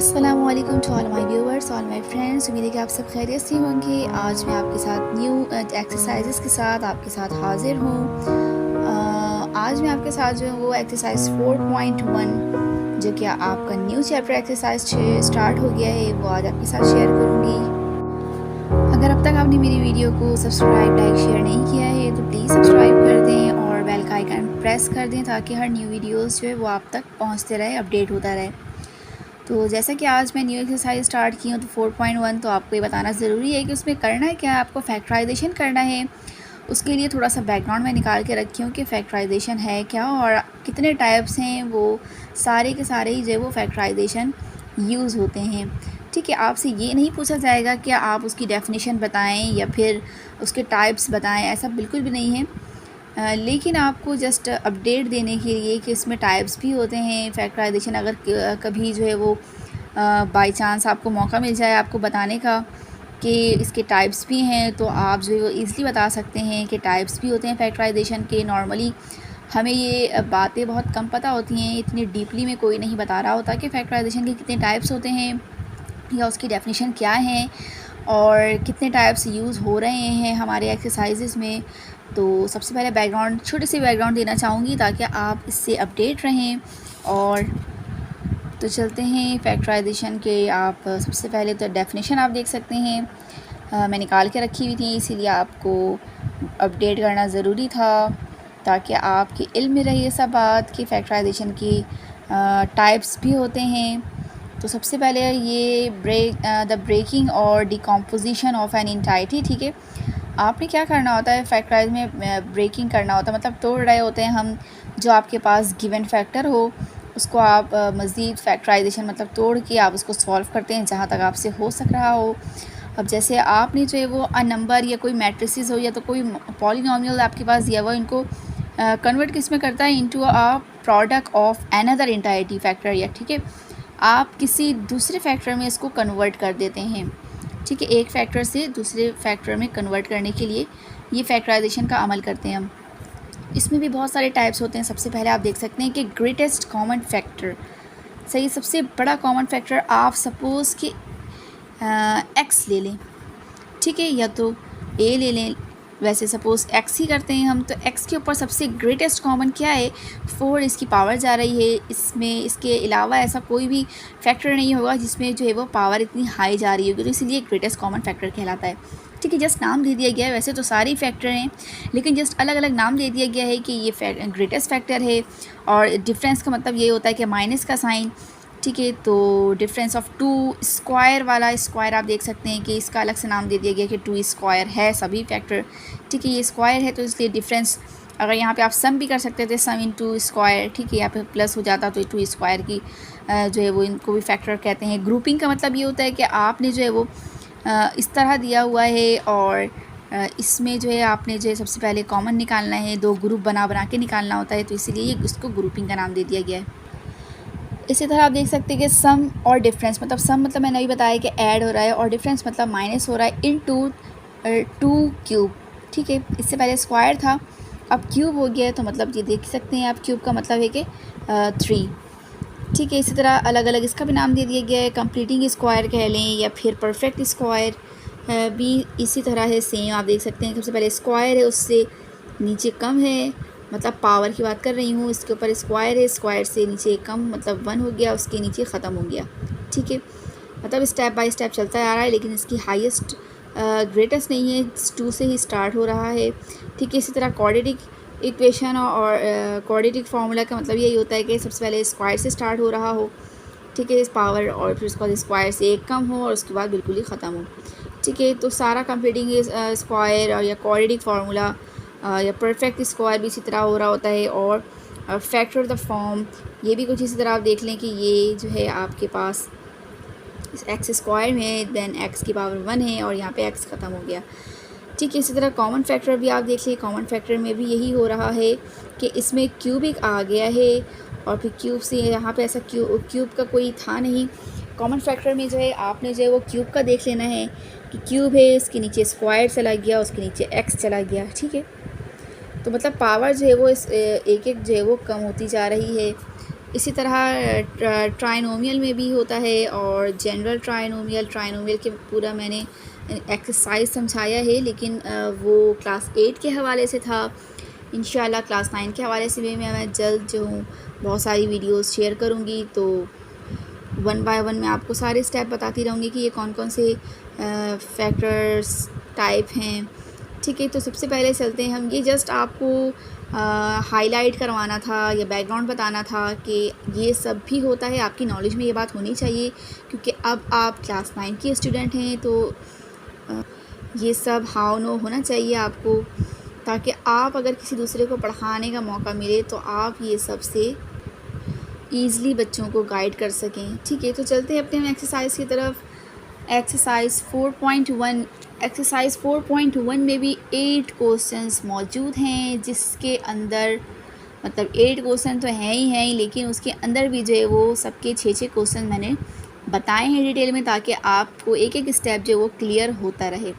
अस्सलामुअलैकुम to all my viewers, all my friends. उम्मीद है कि आप सब खैरियत से होंगे। आज मैं आपके साथ न्यू एक्सरसाइजेस के साथ आपके साथ हाजिर हूँ। आज मैं आपके साथ जो है वो एक्सरसाइज 4.1 जो कि आपका न्यू चैप्टर एक्सरसाइज स्टार्ट हो गया है, वो आज आपके साथ शेयर करूँगी। अगर अब तक आपने मेरी वीडियो को सब्सक्राइब, लाइक, शेयर नहीं किया है तो प्लीज़ सब्सक्राइब कर दें और बेल का आइकन प्रेस कर दें ताकि हर न्यू वीडियोज़ जो है वो आप तक पहुँचते रहे, अपडेट होता रहे। तो जैसा कि आज मैं न्यू एक्सरसाइज स्टार्ट की हूँ तो 4.1, तो आपको ये बताना ज़रूरी है कि उसमें करना है क्या है। आपको फैक्टराइजेशन करना है। उसके लिए थोड़ा सा बैकग्राउंड में निकाल के रखी हूँ कि फैक्टराइजेशन है क्या और कितने टाइप्स हैं। वो सारे के सारे ही जो है वो फैक्टराइजेशन यूज़ होते हैं। ठीक है, आपसे ये नहीं पूछा जाएगा कि आप उसकी डेफिनेशन बताएं या फिर उसके टाइप्स बताएं, ऐसा बिल्कुल भी नहीं है। लेकिन आपको जस्ट अपडेट देने के लिए कि इसमें टाइप्स भी होते हैं फैक्टराइजेशन। अगर कभी जो है वो बाय चांस आपको मौका मिल जाए आपको बताने का कि इसके टाइप्स भी हैं, तो आप जो है वो ईज़िली बता सकते हैं कि टाइप्स भी होते हैं फैक्टराइजेशन के। नॉर्मली हमें ये बातें बहुत कम पता होती हैं, इतनी डीपली में कोई नहीं बता रहा होता कि फैक्टराइजेशन के कितने टाइप्स होते हैं या उसकी डेफिनेशन क्या है और कितने टाइप्स यूज़ हो रहे हैं हमारे एक्सरसाइजेस में। तो सबसे पहले बैकग्राउंड, छोटी सी बैकग्राउंड देना चाहूँगी ताकि आप इससे अपडेट रहें। और तो चलते हैं फैक्टराइजेशन के। आप सबसे पहले तो डेफिनेशन आप देख सकते हैं। मैं निकाल के रखी हुई थी, इसीलिए आपको अपडेट करना ज़रूरी था ताकि आपके इल्म में रहे ये सब बात कि फैक्टराइजेशन की टाइप्स भी होते हैं। तो सबसे पहले ये द ब्रेकिंग और डिकम्पोजिशन ऑफ एन एंटाइटी। ठीक है, आपने क्या करना होता है फैक्टराइज में, ब्रेकिंग करना होता है, मतलब तोड़ रहे होते हैं हम जो आपके पास गिवन फैक्टर हो उसको आप मज़ीद फैक्टराइजेशन मतलब तोड़ के आप उसको सॉल्व करते हैं जहाँ तक आपसे हो सक रहा हो। अब जैसे आपने जो है वो अ नंबर या कोई मैट्रिसेस हो या तो कोई पॉलिनॉमियल आपके पास दिया हुआ, इनको कन्वर्ट किस में करता है, into a product of another entity factor. या ठीक है, आप किसी दूसरे फैक्टर में इसको कन्वर्ट कर देते हैं। ठीक है, एक फैक्टर से दूसरे फैक्टर में कन्वर्ट करने के लिए ये फैक्टराइजेशन का अमल करते हैं हम। इसमें भी बहुत सारे टाइप्स होते हैं। सबसे पहले आप देख सकते हैं कि ग्रेटेस्ट कॉमन फैक्टर। सही, सबसे बड़ा कॉमन फैक्टर आप सपोज़ कि एक्स ले लें। ठीक है, या तो ए ले लें। वैसे सपोज़ एक्स ही करते हैं हम, तो एक्स के ऊपर सबसे ग्रेटेस्ट कॉमन क्या है, 4 इसकी पावर जा रही है। इसमें इसके अलावा ऐसा कोई भी फैक्टर नहीं होगा जिसमें जो है वो पावर इतनी हाई जा रही होगी, तो इसीलिए ग्रेटेस्ट कॉमन फैक्टर कहलाता है। ठीक है, जस्ट नाम दे दिया गया है। वैसे तो सारे फैक्टर हैं लेकिन जस्ट अलग अलग नाम दे दिया गया है कि ये ग्रेटेस्ट फैक्टर है। और डिफरेंस का मतलब ये होता है कि माइनस का साइन। ठीक है, तो डिफरेंस ऑफ 2 स्क्वायर वाला स्क्वायर आप देख सकते हैं कि इसका अलग से नाम दे दिया गया कि 2 स्क्वायर है सभी फैक्टर। ठीक है, ये स्क्वायर है तो इसलिए डिफरेंस, अगर यहाँ पे आप सम भी कर सकते थे, सम इन 2 स्क्वायर। ठीक है, यहाँ पे प्लस हो जाता तो 2 स्क्वायर की जो है वो इनको भी फैक्टर कहते हैं। ग्रुपिंग का मतलब ये होता है कि आपने जो है वो इस तरह दिया हुआ है और इसमें जो है आपने जो है सबसे पहले कॉमन निकालना है, 2 ग्रुप बना के निकालना होता है, तो इसीलिए इसको ग्रुपिंग का नाम दे दिया गया है। इसी तरह आप देख सकते हैं कि सम और डिफरेंस, मतलब सम मतलब मैंने अभी बताया कि ऐड हो रहा है और डिफरेंस मतलब माइनस हो रहा है इन 2 क्यूब। ठीक है, इससे पहले स्क्वायर था, अब क्यूब हो गया है, तो मतलब ये देख सकते हैं आप क्यूब का मतलब है कि 3। ठीक है, इसी तरह अलग अलग इसका भी नाम दे दिया गया है, कंप्लीटिंग स्क्वायर कह लें या फिर परफेक्ट स्क्वायर भी इसी तरह है। सेम आप देख सकते हैं, सबसे पहले स्क्वायर है उससे नीचे कम है, मतलब पावर की बात कर रही हूँ, इसके ऊपर स्क्वायर है, स्क्वायर से नीचे कम मतलब 1 हो गया, उसके नीचे ख़त्म हो गया। ठीक है, मतलब स्टेप बाय स्टेप चलता आ रहा है लेकिन इसकी हाईएस्ट ग्रेटेस्ट नहीं है, 2 से ही स्टार्ट हो रहा है। ठीक है, इसी तरह क्वाड्रेटिक इक्वेशन और क्वाड्रेटिक फार्मूला का मतलब यही होता है कि सबसे पहले स्क्वायर से स्टार्ट हो रहा हो। ठीक है, इस पावर और फिर उसके बाद स्क्वायर से एक कम हो और उसके बाद बिल्कुल ही ख़त्म हो। ठीक है, तो सारा कंप्लीटिंग स्क्वायर और या क्वाड्रेटिक फार्मूला या परफेक्ट स्क्वायर भी इसी तरह हो रहा होता है। और फैक्टर द फॉर्म, ये भी कुछ इसी तरह आप देख लें कि ये जो है आपके पास एक्स स्क्वायर में देन एक्स की पावर 1 है और यहाँ पे एक्स ख़त्म हो गया। ठीक है, इसी तरह कॉमन फैक्टर भी आप देख लें, कॉमन फैक्टर में भी यही हो रहा है कि इसमें क्यूबिक आ गया है और फिर क्यूब से यहाँ पे ऐसा क्यूब का कोई था नहीं। कॉमन फैक्टर में जो है आपने जो है वो क्यूब का देख लेना है कि क्यूब है, इसके नीचे स्क्वायर चला गया, उसके नीचे एक्स चला गया। ठीक है, तो मतलब पावर जो है वो इस एक एक जो है वो कम होती जा रही है। इसी तरह ट्राइनोमियल में भी होता है और जनरल ट्राइनोमियल के पूरा मैंने एक्सरसाइज समझाया है, लेकिन वो क्लास 8 के हवाले से था। इंशाल्लाह क्लास 9 के हवाले से भी मैं जल्द जो हूँ बहुत सारी वीडियोस शेयर करूँगी, तो वन बाय वन मैं आपको सारे स्टेप बताती रहूँगी कि ये कौन कौन से फैक्टर्स टाइप हैं। ठीक है, तो सबसे पहले चलते हैं हम। ये जस्ट आपको हाईलाइट करवाना था या बैकग्राउंड बताना था कि ये सब भी होता है, आपकी नॉलेज में ये बात होनी चाहिए, क्योंकि अब आप क्लास 9 की स्टूडेंट हैं, तो ये सब हाउ नो होना चाहिए आपको, ताकि आप अगर किसी दूसरे को पढ़ाने का मौका मिले तो आप ये सब से ईज़िली बच्चों को गाइड कर सकें। ठीक है, तो चलते हैं अपने हम एक्सरसाइज की तरफ। एक्सरसाइज 4.1 एक्सरसाइज 4.1 में भी 8 क्वेश्चंस मौजूद हैं, जिसके अंदर मतलब 8 क्वेश्चन तो हैं ही, लेकिन उसके अंदर भी जो है वो सबके 6 क्वेश्चन मैंने बताए हैं डिटेल में, ताकि आपको एक एक स्टेप जो है वो क्लियर होता रहे।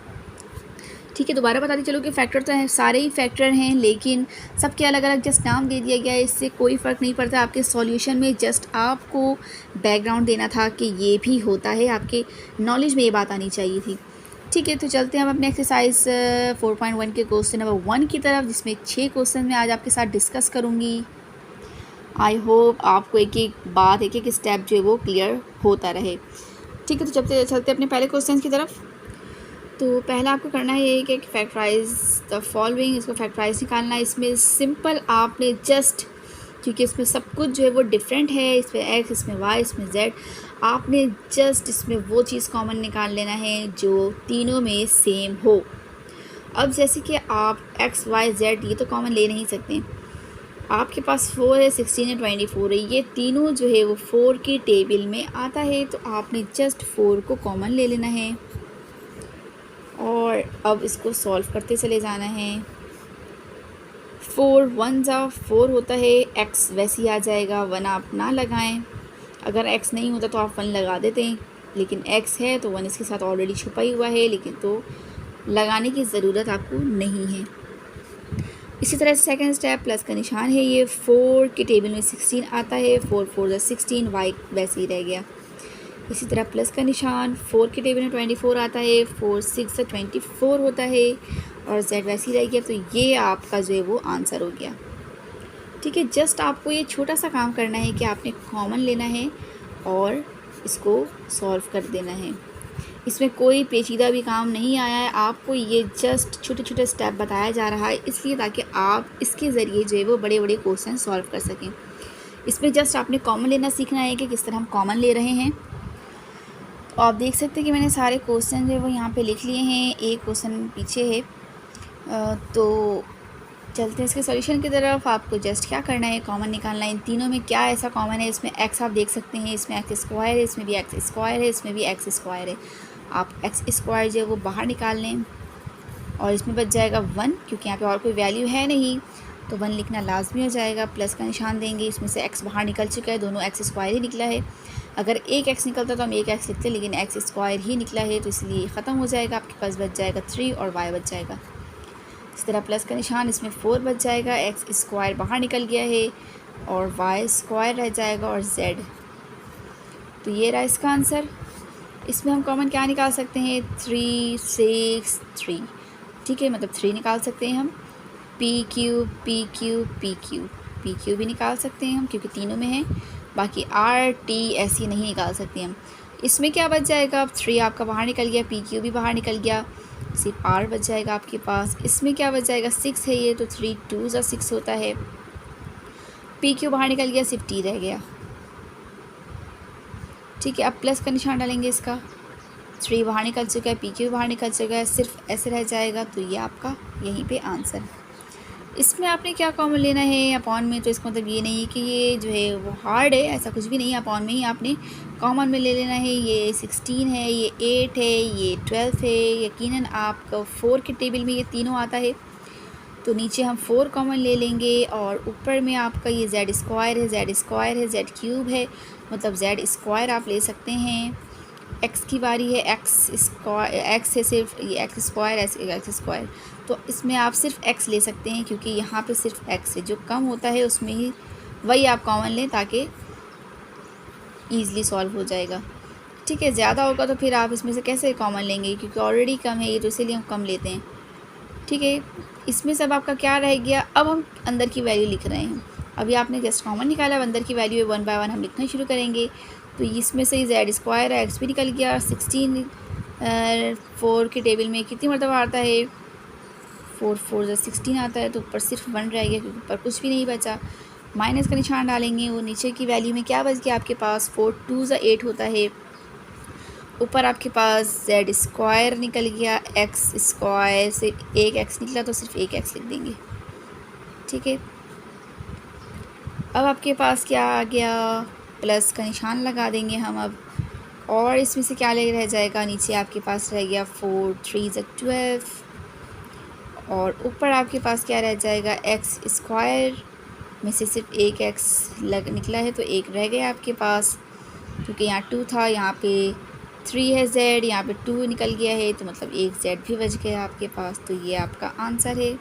ठीक है, दोबारा बताती चलो कि फैक्टर तो हैं, सारे ही फैक्टर हैं, लेकिन सबके अलग अलग जस्ट नाम दे दिया गया है। इससे कोई फ़र्क नहीं पड़ता आपके सॉल्यूशन में, जस्ट आपको बैकग्राउंड देना था कि ये भी होता है, आपके नॉलेज में ये बात आनी चाहिए थी। ठीक है, तो चलते हैं हम अपने एक्सरसाइज 4.1 के क्वेश्चन नंबर 1 की तरफ, जिसमें 6 क्वेश्चन मैं आज आपके साथ डिस्कस करूँगी। आई होप आपको एक एक बात, एक एक स्टेप जो है वो क्लियर होता रहे। ठीक है, तो चलते अपने पहले क्वेश्चन की तरफ। तो पहला आपको करना है ये कि फैक्टराइज द फॉलोइंग, इसको फैक्टराइज निकालना है। इसमें सिंपल आपने जस्ट, क्योंकि इसमें सब कुछ जो है वो डिफरेंट है, इसमें एक्स, इसमें वाई, इसमें जेड, आपने जस्ट इसमें वो चीज़ कॉमन निकाल लेना है जो तीनों में सेम हो। अब जैसे कि आप एक्स वाई जेड ये तो कॉमन ले नहीं सकते, आपके पास 4 है, 16 है, 24 है, ये तीनों जो है वो 4 की टेबल में आता है, तो आपने जस्ट 4 को कॉमन ले लेना है और अब इसको सॉल्व करते चले जाना है। 4 1 जा 4 होता है, x वैसे ही आ जाएगा, 1 आप ना लगाएं, अगर x नहीं होता तो आप 1 लगा देते हैं, लेकिन x है तो 1 इसके साथ ऑलरेडी छुपा ही हुआ है, लेकिन तो लगाने की ज़रूरत आपको नहीं है। इसी तरह सेकंड स्टेप प्लस का निशान है, ये 4 की टेबल में 16 आता है, 4 4 जा 16, y वैसे ही रह गया। इसी तरह प्लस का निशान 4 की टेबल में 24 आता है, 4 6 से 24 होता है और z वैसे ही रह गया, तो ये आपका जो है वो आंसर हो गया। ठीक है, जस्ट आपको ये छोटा सा काम करना है कि आपने कॉमन लेना है और इसको सॉल्व कर देना है। इसमें कोई पेचीदा भी काम नहीं आया है, आपको ये जस्ट छोटे छोटे स्टेप बताया जा रहा है, इसलिए ताकि आप इसके ज़रिए जो है वो बड़े बड़े क्वेश्चन सॉल्व कर सकें। इसमें जस्ट आपने कॉमन लेना सीखना है कि किस तरह हम कॉमन ले रहे हैं। तो आप देख सकते हैं कि मैंने सारे क्वेश्चन जो है वो यहाँ पे लिख लिए हैं, एक क्वेश्चन पीछे है। तो चलते हैं इसके सॉल्यूशन की तरफ। आपको जस्ट क्या करना है, कॉमन निकालना है। इन तीनों में क्या ऐसा कॉमन है, इसमें एक्स आप देख सकते हैं, इसमें एक्स स्क्वायर है, इसमें भी एक्स स्क्वायर है, इसमें भी एक्स स्क्वायर है। आप एक्स स्क्वायर जो है वो बाहर निकाल लें और इसमें बच जाएगा 1, क्योंकि यहाँ पे और कोई वैल्यू है नहीं, तो 1 लिखना लाजमी हो जाएगा। प्लस का निशान देंगे, इसमें से x बाहर निकल चुका है, दोनों एक्स स्क्वायर ही निकला है। अगर एक x निकलता तो हम एक x लिखते, लेकिन एक्स स्क्वायर ही निकला है, तो इसलिए ख़त्म हो जाएगा। आपके पास बच जाएगा 3 और y बच जाएगा। इस तरह प्लस का निशान, इसमें 4 बच जाएगा, एक्स स्क्वायर बाहर निकल गया है और वाई स्क्वायर रह जाएगा और z। तो ये रहा इसका आंसर। इसमें हम कॉमन क्या निकाल सकते हैं, 3 6 3। ठीक है, मतलब 3 निकाल सकते हैं हम। P Q P Q P Q P Q भी निकाल सकते हैं हम, क्योंकि तीनों में है। बाकी आर टी ऐसी नहीं निकाल सकते हम। इसमें क्या बच जाएगा, अब 3 आपका बाहर निकल गया, पी क्यू भी बाहर निकल गया, सिर्फ आर बच जाएगा आपके पास। इसमें क्या बच जाएगा, 6 है ये, तो 3 2 जा 6 होता है। पी क्यू बाहर निकल गया, सिर्फ टी रह गया। ठीक है, अब प्लस का निशान डालेंगे इसका, 3 बाहर निकल चुका है, पी क्यू बाहर निकल चुका है, सिर्फ ऐसे रह जाएगा, तो ये आपका यहीं पे आंसर। इसमें आपने क्या कॉमन लेना है अपॉन में, तो इसका मतलब ये नहीं है कि ये जो है वो हार्ड है, ऐसा कुछ भी नहीं है। अपॉन में ही आपने कॉमन में ले लेना है। ये 16 है, ये 8 है, ये 12 है। यकीनन आपका 4 के टेबल में ये तीनों आता है, तो नीचे हम 4 कॉमन ले लेंगे और ऊपर में आपका ये जेड स्क्वायर है, जेड स्क्वायर है, जेड क्यूब है, मतलब जेड स्क्वायर आप ले सकते हैं। एक्स की बारी है, एक्स स्क्वायर, एक्स है सिर्फ, ये एक्स स्क्वायर, एक्स स्क्वायर, तो इसमें आप सिर्फ एक्स ले सकते हैं, क्योंकि यहाँ पे सिर्फ एक्स है। जो कम होता है उसमें ही वही आप कॉमन लें, ताकि ईज़िली सॉल्व हो जाएगा। ठीक है, ज़्यादा होगा तो फिर आप इसमें से कैसे कॉमन लेंगे, क्योंकि ऑलरेडी कम है ये, तो इसीलिए हम कम लेते हैं। ठीक है, इसमें सब आपका क्या रह गया, अब हम अंदर की वैल्यू लिख रहे हैं। अभी आपने जस्ट कॉमन निकाला, अब अंदर की वैल्यू वन बाय वन हम लिखना शुरू करेंगे। तो इसमें से जेड स्क्वायर है, एक्स भी निकल गया। 16 4 के टेबल में कितनी मरतबा आता है, 4 4 जो 16 आता है, तो ऊपर सिर्फ 1 रह गया क्योंकि ऊपर कुछ भी नहीं बचा। माइनस का निशान डालेंगे, वो नीचे की वैल्यू में क्या बच गया आपके पास, 4 2 ज़ा 8 होता है। ऊपर आपके पास जेड स्क्वायर निकल गया, एक्स स्क्वायर से एक एक्स निकला तो सिर्फ एक एक्स लिख देंगे। ठीक है, अब आपके पास क्या आ गया, प्लस का निशान लगा देंगे हम अब। और इसमें से क्या ले रह जाएगा, नीचे आपके पास रह गया 4 3 ज़ा 12, और ऊपर आपके पास क्या रह जाएगा, एक्स स्क्वायर में से सिर्फ एक एक्स निकला है तो एक रह गया आपके पास, क्योंकि यहाँ 2 था, यहाँ पे 3 है जेड, यहाँ पे 2 निकल गया है, तो मतलब एक जेड भी बच गया आपके पास। तो ये आपका आंसर है।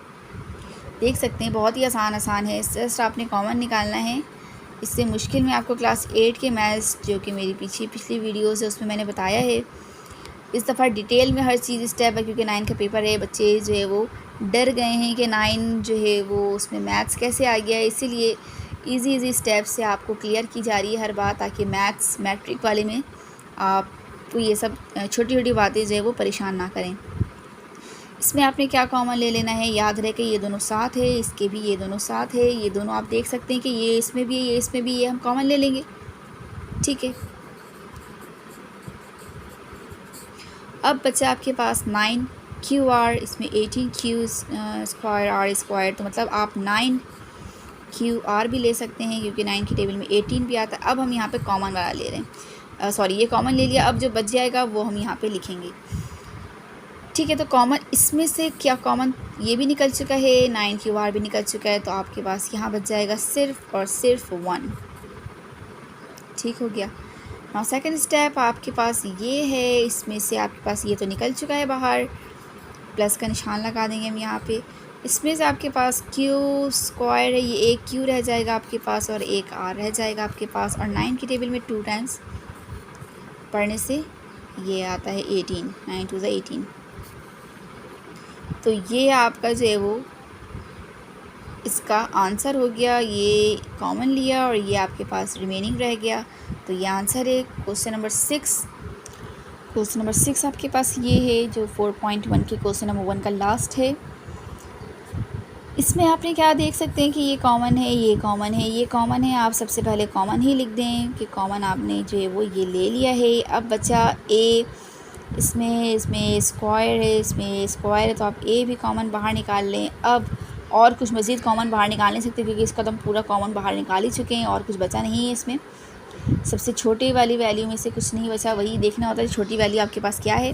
देख सकते हैं बहुत ही आसान है, जस्ट आपने कॉमन निकालना है। इससे मुश्किल में आपको क्लास 8 के मैथ्स, जो कि मेरी पिछली वीडियोज़ है उसमें मैंने बताया है, इस दफ़ा डिटेल में हर चीज़ स्टेप है, क्योंकि 9 का पेपर है। बच्चे जो है वो डर गए हैं कि 9 जो है वो उसमें मैथ्स कैसे आ गया है, इसीलिए इजी स्टेप से आपको क्लियर की जा रही है हर बात, ताकि मैथ्स मैट्रिक वाले में आपको ये सब छोटी छोटी बातें जो है वो परेशान ना करें। इसमें आपने क्या कॉमन ले लेना है, याद रहे कि ये दोनों साथ है, इसके भी ये दोनों साथ है, ये दोनों आप देख सकते हैं कि ये इसमें भी है, ये इसमें भी, ये हम कॉमन ले लेंगे। ठीक है, अब बचा आपके पास 9 क्यू आर, इसमें 18 क्यू स्क्वायर आर स्क्वायर, तो मतलब आप 9 क्यू आर भी ले सकते हैं, क्योंकि 9 की टेबल में 18 भी आता है। अब हम यहाँ पे कॉमन वाला ले रहे हैं, सॉरी ये कॉमन ले लिया, अब जो बच जाएगा वो हम यहाँ पे लिखेंगे। ठीक है, तो कॉमन इसमें से क्या, कॉमन ये भी निकल चुका है, 9 क्यू आर भी निकल चुका है, तो आपके पास यहाँ बच जाएगा सिर्फ और सिर्फ 1। ठीक हो गया। नाउ सेकंड स्टेप आपके पास ये है, इसमें से आपके पास ये तो निकल चुका है बाहर, प्लस का निशान लगा देंगे हम यहाँ पे। इसमें से आपके पास क्यू स्क्वायर है, ये एक क्यू रह जाएगा आपके पास और एक आर रह जाएगा आपके पास, और 9 की टेबल में 2 टाइम्स पढ़ने से ये आता है 18, 9 2 ज़ा 18। तो ये आपका जो है वो इसका आंसर हो गया, ये कॉमन लिया और ये आपके पास रिमेनिंग रह गया, तो ये आंसर है क्वेश्चन नंबर 6। क्वेश्चन नंबर 6 आपके पास ये है, जो 4.1 के क्वेश्चन नंबर 1 का लास्ट है। इसमें आपने क्या देख सकते हैं कि ये कॉमन है, ये कॉमन है, ये कॉमन है। आप सबसे पहले कॉमन ही लिख दें कि कॉमन आपने जो है वो ये ले लिया है। अब बचा ए, इसमें स्क्वायर है, इसमें स्क्वायर है, तो आप ए भी कॉमन बाहर निकाल लें। अब और कुछ मज़ीद कॉमन बाहर निकाल नहीं सकते, क्योंकि इसका तो हम पूरा कॉमन बाहर निकाल ही चुके हैं और कुछ बचा नहीं है इसमें। सबसे छोटी वाली वैल्यू में से कुछ नहीं बचा, वही देखना होता है छोटी वैल्यू आपके पास क्या है।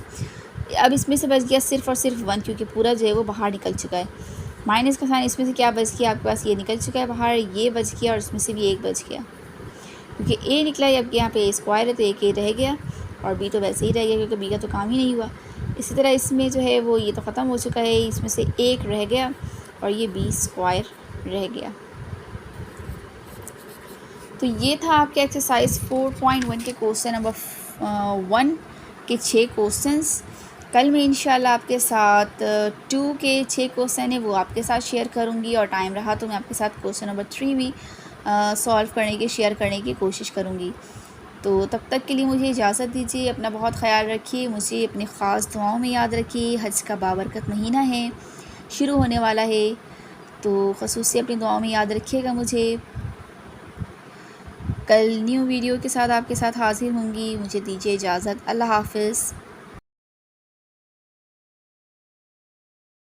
अब इसमें से बच गया सिर्फ और सिर्फ 1, क्योंकि पूरा जो है वो बाहर निकल चुका है। माइनस का साइन, इसमें से क्या बच गया आपके पास, ये निकल चुका है बाहर, ये बच गया और इसमें से भी एक बच गया, क्योंकि ए निकला है। अब यहाँ पे स्क्वायर है तो एक ए रह गया, और बी तो वैसे ही रह गया क्योंकि बी का तो काम ही नहीं हुआ। इसी तरह इसमें जो है वो ये तो ख़त्म हो चुका है, इसमें से एक रह गया और ये बी स्क्वायर रह गया। तो ये था आपके एक्सरसाइज 4.1 के क्वेश्चन नंबर 1 के 6 क्वेश्चंस। कल मैं इंशाल्लाह आपके साथ 2 के 6 क्वेश्चन है वो आपके साथ शेयर करूंगी, और टाइम रहा तो मैं आपके साथ क्वेश्चन नंबर 3 भी सॉल्व करने की, शेयर करने की कोशिश करूंगी। तो तब तक के लिए मुझे इजाज़त दीजिए, अपना बहुत ख्याल रखिए, मुझे अपनी ख़ास दुआओं में याद रखिए। हज का बाबरकत महीना है, शुरू होने वाला है, तो ख़ुसूसी अपनी दुआओं में याद रखिएगा मुझे। कल न्यू वीडियो के साथ आपके साथ हाज़िर होंगी, मुझे दीजिए इजाज़त। अल्लाह हाफ़िज़।